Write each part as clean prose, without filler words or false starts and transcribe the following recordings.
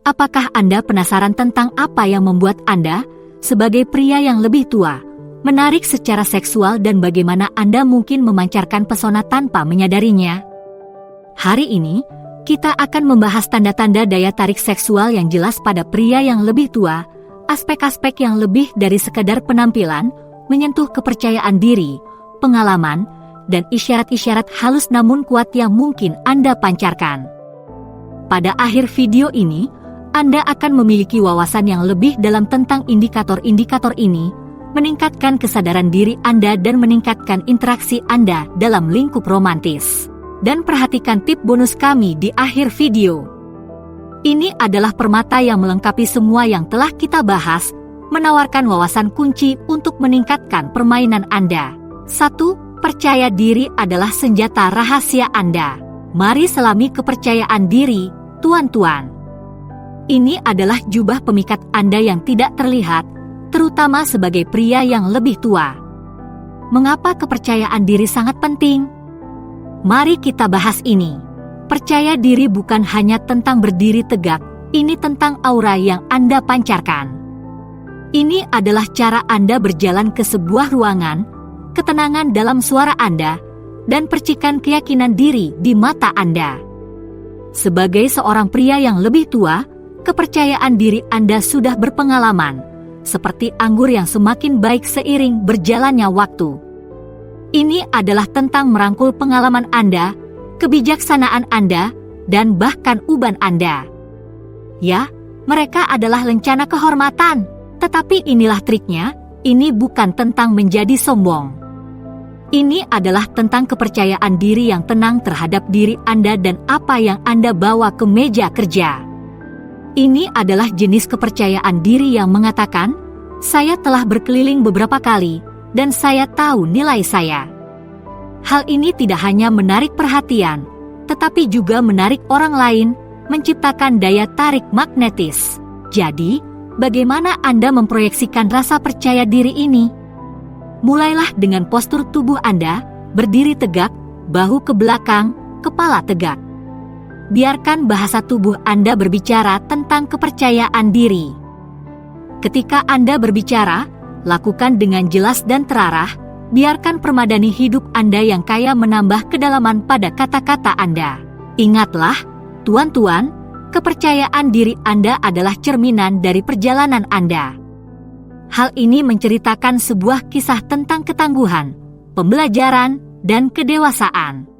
Apakah Anda penasaran tentang apa yang membuat Anda, sebagai pria yang lebih tua, menarik secara seksual dan bagaimana Anda mungkin memancarkan pesona tanpa menyadarinya? Hari ini, kita akan membahas tanda-tanda daya tarik seksual yang jelas pada pria yang lebih tua, aspek-aspek yang lebih dari sekadar penampilan, menyentuh kepercayaan diri, pengalaman, dan isyarat-isyarat halus namun kuat yang mungkin Anda pancarkan. Pada akhir video ini, Anda akan memiliki wawasan yang lebih dalam tentang indikator-indikator ini, meningkatkan kesadaran diri Anda dan meningkatkan interaksi Anda dalam lingkup romantis. Dan perhatikan tip bonus kami di akhir video. Ini adalah permata yang melengkapi semua yang telah kita bahas, menawarkan wawasan kunci untuk meningkatkan permainan Anda. 1. Percaya diri adalah senjata rahasia Anda. Mari selami kepercayaan diri, tuan-tuan. Ini adalah jubah pemikat Anda yang tidak terlihat, terutama sebagai pria yang lebih tua. Mengapa kepercayaan diri sangat penting? Mari kita bahas ini. Percaya diri bukan hanya tentang berdiri tegak, ini tentang aura yang Anda pancarkan. Ini adalah cara Anda berjalan ke sebuah ruangan, ketenangan dalam suara Anda, dan percikan keyakinan diri di mata Anda. Sebagai seorang pria yang lebih tua, kepercayaan diri Anda sudah berpengalaman, seperti anggur yang semakin baik seiring berjalannya waktu. Ini adalah tentang merangkul pengalaman Anda, kebijaksanaan Anda, dan bahkan uban Anda. Ya, mereka adalah lencana kehormatan, tetapi inilah triknya, ini bukan tentang menjadi sombong. Ini adalah tentang kepercayaan diri yang tenang terhadap diri Anda dan apa yang Anda bawa ke meja kerja. Ini adalah jenis kepercayaan diri yang mengatakan, saya telah berkeliling beberapa kali, dan saya tahu nilai saya. Hal ini tidak hanya menarik perhatian, tetapi juga menarik orang lain, menciptakan daya tarik magnetis. Jadi, bagaimana Anda memproyeksikan rasa percaya diri ini? Mulailah dengan postur tubuh Anda, berdiri tegak, bahu ke belakang, kepala tegak. Biarkan bahasa tubuh Anda berbicara tentang kepercayaan diri. Ketika Anda berbicara, lakukan dengan jelas dan terarah, biarkan permadani hidup Anda yang kaya menambah kedalaman pada kata-kata Anda. Ingatlah, tuan-tuan, kepercayaan diri Anda adalah cerminan dari perjalanan Anda. Hal ini menceritakan sebuah kisah tentang ketangguhan, pembelajaran, dan kedewasaan.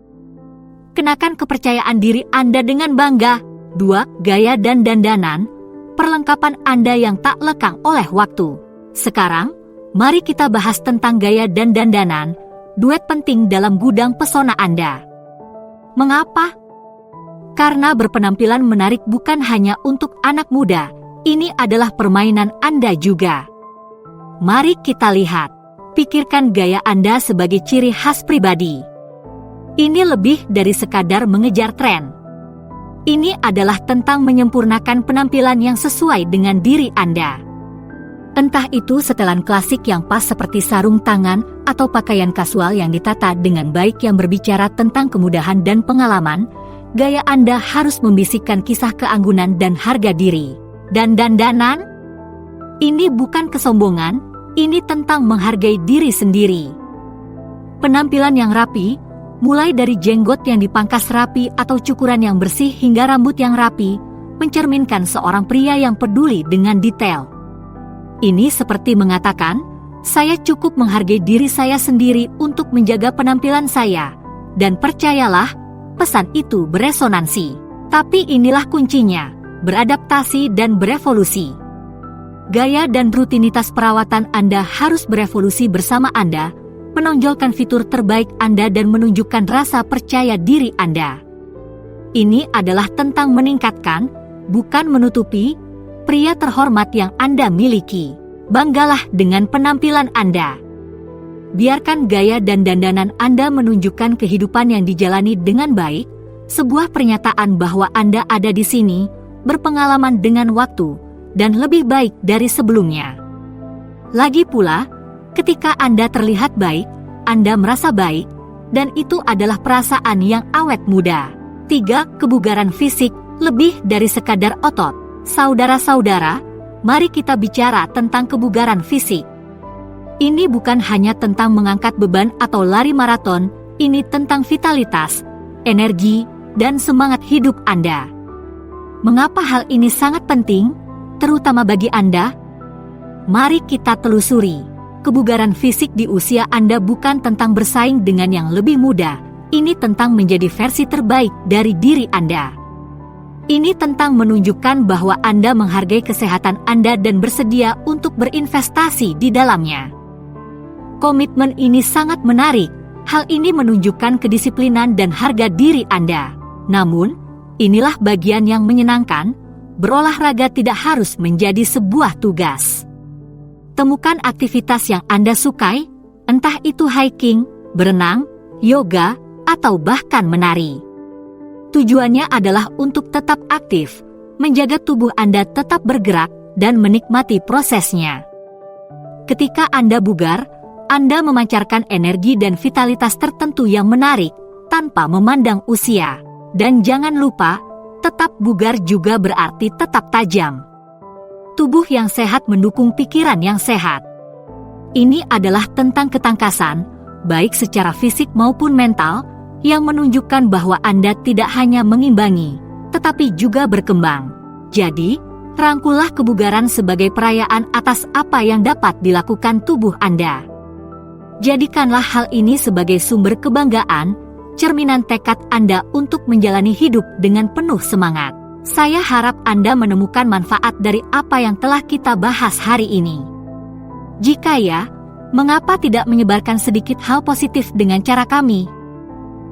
Kenakan kepercayaan diri Anda dengan bangga. 2. Gaya dan dandanan, perlengkapan Anda yang tak lekang oleh waktu. Sekarang, mari kita bahas tentang gaya dan dandanan, duet penting dalam gudang pesona Anda. Mengapa? Karena berpenampilan menarik bukan hanya untuk anak muda, ini adalah permainan Anda juga. Mari kita lihat. Pikirkan gaya Anda sebagai ciri khas pribadi. Ini lebih dari sekadar mengejar tren. Ini adalah tentang menyempurnakan penampilan yang sesuai dengan diri Anda. Entah itu setelan klasik yang pas seperti sarung tangan atau pakaian kasual yang ditata dengan baik yang berbicara tentang kemudahan dan pengalaman, gaya Anda harus membisikkan kisah keanggunan dan harga diri. Dan dandanan? Ini bukan kesombongan, ini tentang menghargai diri sendiri. Penampilan yang rapi, mulai dari jenggot yang dipangkas rapi atau cukuran yang bersih hingga rambut yang rapi, mencerminkan seorang pria yang peduli dengan detail. Ini seperti mengatakan, saya cukup menghargai diri saya sendiri untuk menjaga penampilan saya. Dan percayalah, pesan itu beresonansi. Tapi inilah kuncinya, beradaptasi dan berevolusi. Gaya dan rutinitas perawatan Anda harus berevolusi bersama Anda, menonjolkan fitur terbaik Anda dan menunjukkan rasa percaya diri Anda. Ini adalah tentang meningkatkan, bukan menutupi, pria terhormat yang Anda miliki. Banggalah dengan penampilan Anda. Biarkan gaya dan dandanan Anda menunjukkan kehidupan yang dijalani dengan baik, sebuah pernyataan bahwa Anda ada di sini, berpengalaman dengan waktu, dan lebih baik dari sebelumnya. Lagi pula, ketika Anda terlihat baik, Anda merasa baik, dan itu adalah perasaan yang awet muda. 3. Kebugaran fisik, lebih dari sekadar otot. Saudara-saudara, mari kita bicara tentang kebugaran fisik. Ini bukan hanya tentang mengangkat beban atau lari maraton, ini tentang vitalitas, energi, dan semangat hidup Anda. Mengapa hal ini sangat penting, terutama bagi Anda? Mari kita telusuri. Kebugaran fisik di usia Anda bukan tentang bersaing dengan yang lebih muda, ini tentang menjadi versi terbaik dari diri Anda. Ini tentang menunjukkan bahwa Anda menghargai kesehatan Anda dan bersedia untuk berinvestasi di dalamnya. Komitmen ini sangat menarik. Hal ini menunjukkan kedisiplinan dan harga diri Anda. Namun, inilah bagian yang menyenangkan. Berolahraga tidak harus menjadi sebuah tugas. Temukan aktivitas yang Anda sukai, entah itu hiking, berenang, yoga, atau bahkan menari. Tujuannya adalah untuk tetap aktif, menjaga tubuh Anda tetap bergerak, dan menikmati prosesnya. Ketika Anda bugar, Anda memancarkan energi dan vitalitas tertentu yang menarik, tanpa memandang usia. Dan jangan lupa, tetap bugar juga berarti tetap tajam. Tubuh yang sehat mendukung pikiran yang sehat. Ini adalah tentang ketangkasan, baik secara fisik maupun mental, yang menunjukkan bahwa Anda tidak hanya mengimbangi, tetapi juga berkembang. Jadi, rangkullah kebugaran sebagai perayaan atas apa yang dapat dilakukan tubuh Anda. Jadikanlah hal ini sebagai sumber kebanggaan, cerminan tekad Anda untuk menjalani hidup dengan penuh semangat. Saya harap Anda menemukan manfaat dari apa yang telah kita bahas hari ini. Jika ya, mengapa tidak menyebarkan sedikit hal positif dengan cara kami?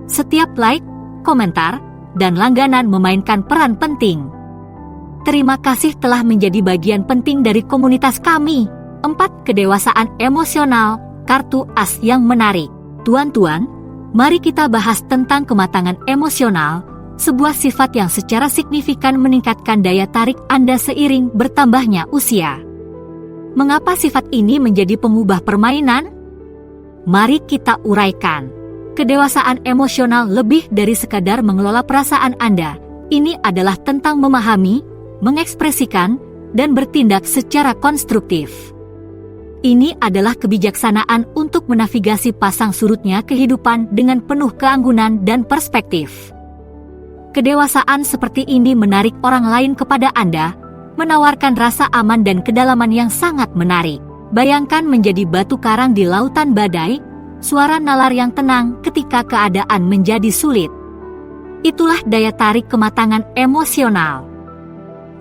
Setiap like, komentar, dan langganan memainkan peran penting. Terima kasih telah menjadi bagian penting dari komunitas kami. 4. Kedewasaan emosional, kartu as yang menarik. Tuan-tuan, mari kita bahas tentang kematangan emosional, sebuah sifat yang secara signifikan meningkatkan daya tarik Anda seiring bertambahnya usia. Mengapa sifat ini menjadi pengubah permainan? Mari kita uraikan. Kedewasaan emosional lebih dari sekadar mengelola perasaan Anda. Ini adalah tentang memahami, mengekspresikan, dan bertindak secara konstruktif. Ini adalah kebijaksanaan untuk menavigasi pasang surutnya kehidupan dengan penuh keanggunan dan perspektif. Kedewasaan seperti ini menarik orang lain kepada Anda, menawarkan rasa aman dan kedalaman yang sangat menarik. Bayangkan menjadi batu karang di lautan badai, suara nalar yang tenang ketika keadaan menjadi sulit. Itulah daya tarik kematangan emosional.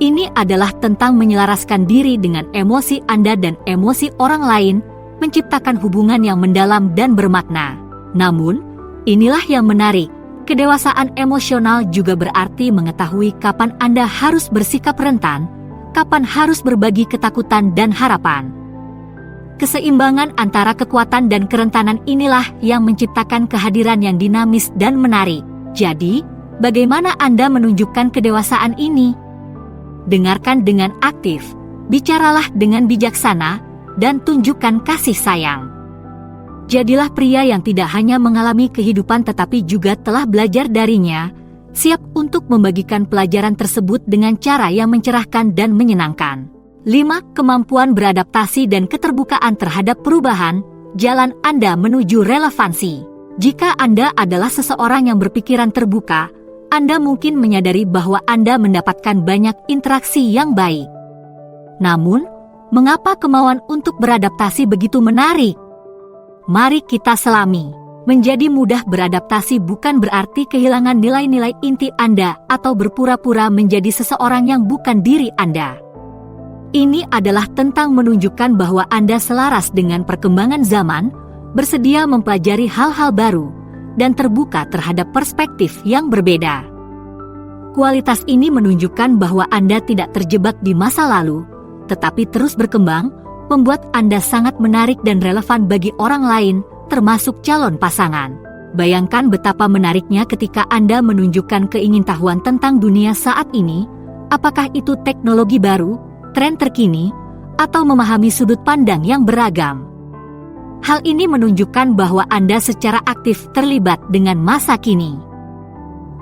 Ini adalah tentang menyelaraskan diri dengan emosi Anda dan emosi orang lain, menciptakan hubungan yang mendalam dan bermakna. Namun, inilah yang menarik. Kedewasaan emosional juga berarti mengetahui kapan Anda harus bersikap rentan, kapan harus berbagi ketakutan dan harapan. Keseimbangan antara kekuatan dan kerentanan inilah yang menciptakan kehadiran yang dinamis dan menarik. Jadi, bagaimana Anda menunjukkan kedewasaan ini? Dengarkan dengan aktif, bicaralah dengan bijaksana, dan tunjukkan kasih sayang. Jadilah pria yang tidak hanya mengalami kehidupan tetapi juga telah belajar darinya, siap untuk membagikan pelajaran tersebut dengan cara yang mencerahkan dan menyenangkan. 5. Kemampuan beradaptasi dan keterbukaan terhadap perubahan, jalan Anda menuju relevansi. Jika Anda adalah seseorang yang berpikiran terbuka, Anda mungkin menyadari bahwa Anda mendapatkan banyak interaksi yang baik. Namun, mengapa kemauan untuk beradaptasi begitu menarik? Mari kita selami. Menjadi mudah beradaptasi bukan berarti kehilangan nilai-nilai inti Anda atau berpura-pura menjadi seseorang yang bukan diri Anda. Ini adalah tentang menunjukkan bahwa Anda selaras dengan perkembangan zaman, bersedia mempelajari hal-hal baru, dan terbuka terhadap perspektif yang berbeda. Kualitas ini menunjukkan bahwa Anda tidak terjebak di masa lalu, tetapi terus berkembang, membuat Anda sangat menarik dan relevan bagi orang lain, termasuk calon pasangan. Bayangkan betapa menariknya ketika Anda menunjukkan keingintahuan tentang dunia saat ini, apakah itu teknologi baru, tren terkini, atau memahami sudut pandang yang beragam. Hal ini menunjukkan bahwa Anda secara aktif terlibat dengan masa kini.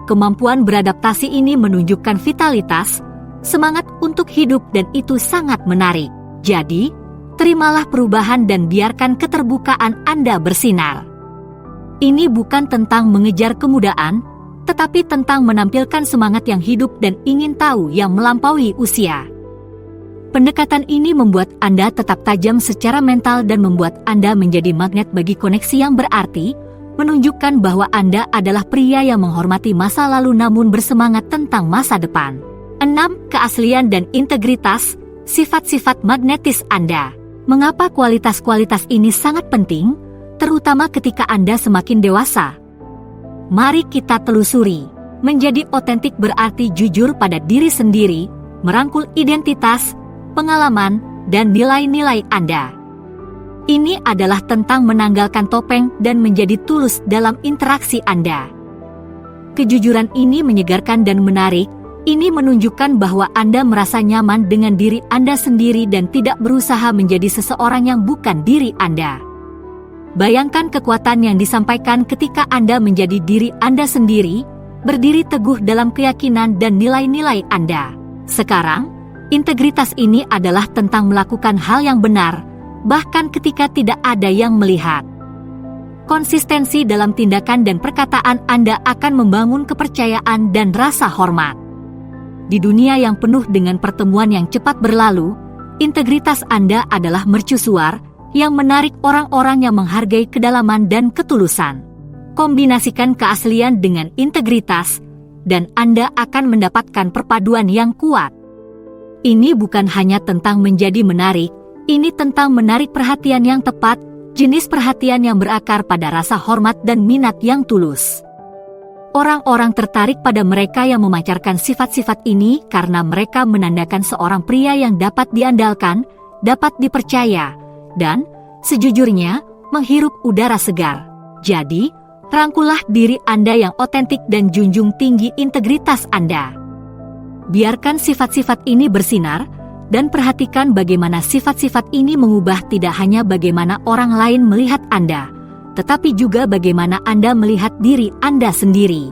Kemampuan beradaptasi ini menunjukkan vitalitas, semangat untuk hidup, dan itu sangat menarik. Jadi, terimalah perubahan dan biarkan keterbukaan Anda bersinar. Ini bukan tentang mengejar kemudahan, tetapi tentang menampilkan semangat yang hidup dan ingin tahu yang melampaui usia. Pendekatan ini membuat Anda tetap tajam secara mental dan membuat Anda menjadi magnet bagi koneksi yang berarti, menunjukkan bahwa Anda adalah pria yang menghormati masa lalu namun bersemangat tentang masa depan. 6. Keaslian dan integritas, sifat-sifat magnetis Anda. Mengapa kualitas-kualitas ini sangat penting, terutama ketika Anda semakin dewasa? Mari kita telusuri. Menjadi otentik berarti jujur pada diri sendiri, merangkul identitas, pengalaman, dan nilai-nilai Anda. Ini adalah tentang menanggalkan topeng dan menjadi tulus dalam interaksi Anda. Kejujuran ini menyegarkan dan menarik. Ini menunjukkan bahwa Anda merasa nyaman dengan diri Anda sendiri dan tidak berusaha menjadi seseorang yang bukan diri Anda. Bayangkan kekuatan yang disampaikan ketika Anda menjadi diri Anda sendiri, berdiri teguh dalam keyakinan dan nilai-nilai Anda. Sekarang, integritas ini adalah tentang melakukan hal yang benar, bahkan ketika tidak ada yang melihat. Konsistensi dalam tindakan dan perkataan Anda akan membangun kepercayaan dan rasa hormat. Di dunia yang penuh dengan pertemuan yang cepat berlalu, integritas Anda adalah mercusuar yang menarik orang-orang yang menghargai kedalaman dan ketulusan. Kombinasikan keaslian dengan integritas, dan Anda akan mendapatkan perpaduan yang kuat. Ini bukan hanya tentang menjadi menarik, ini tentang menarik perhatian yang tepat, jenis perhatian yang berakar pada rasa hormat dan minat yang tulus. Orang-orang tertarik pada mereka yang memancarkan sifat-sifat ini karena mereka menandakan seorang pria yang dapat diandalkan, dapat dipercaya, dan, sejujurnya, menghirup udara segar. Jadi, rangkullah diri Anda yang otentik dan junjung tinggi integritas Anda. Biarkan sifat-sifat ini bersinar, dan perhatikan bagaimana sifat-sifat ini mengubah tidak hanya bagaimana orang lain melihat Anda, tetapi juga bagaimana Anda melihat diri Anda sendiri.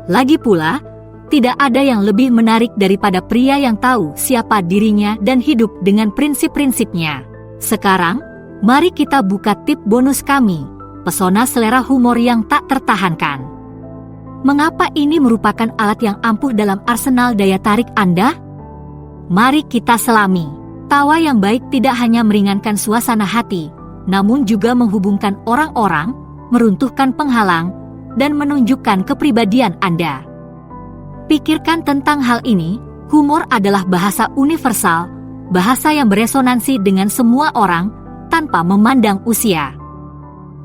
Lagi pula, tidak ada yang lebih menarik daripada pria yang tahu siapa dirinya dan hidup dengan prinsip-prinsipnya. Sekarang, mari kita buka tip bonus kami, pesona selera humor yang tak tertahankan. Mengapa ini merupakan alat yang ampuh dalam arsenal daya tarik Anda? Mari kita selami. Tawa yang baik tidak hanya meringankan suasana hati, namun juga menghubungkan orang-orang, meruntuhkan penghalang, dan menunjukkan kepribadian Anda. Pikirkan tentang hal ini, humor adalah bahasa universal, bahasa yang beresonansi dengan semua orang, tanpa memandang usia.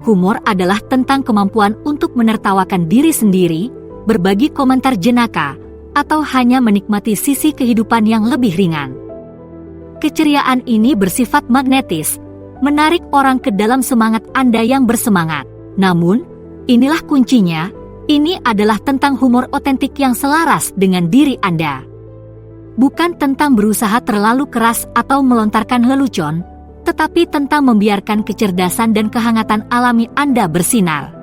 Humor adalah tentang kemampuan untuk menertawakan diri sendiri, berbagi komentar jenaka, atau hanya menikmati sisi kehidupan yang lebih ringan. Keceriaan ini bersifat magnetis, menarik orang ke dalam semangat Anda yang bersemangat. Namun, inilah kuncinya, ini adalah tentang humor otentik yang selaras dengan diri Anda. Bukan tentang berusaha terlalu keras atau melontarkan lelucon, tetapi tentang membiarkan kecerdasan dan kehangatan alami Anda bersinar.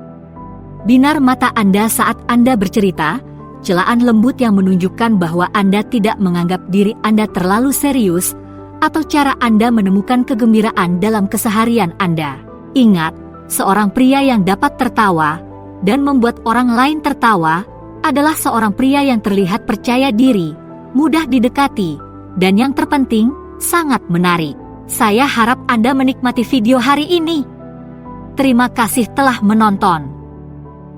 Binar mata Anda saat Anda bercerita, celaan lembut yang menunjukkan bahwa Anda tidak menganggap diri Anda terlalu serius, atau cara Anda menemukan kegembiraan dalam keseharian Anda. Ingat, seorang pria yang dapat tertawa dan membuat orang lain tertawa adalah seorang pria yang terlihat percaya diri, mudah didekati, dan yang terpenting, sangat menarik. Saya harap Anda menikmati video hari ini. Terima kasih telah menonton.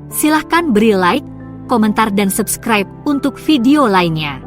Silahkan beri like, komentar, dan subscribe untuk video lainnya.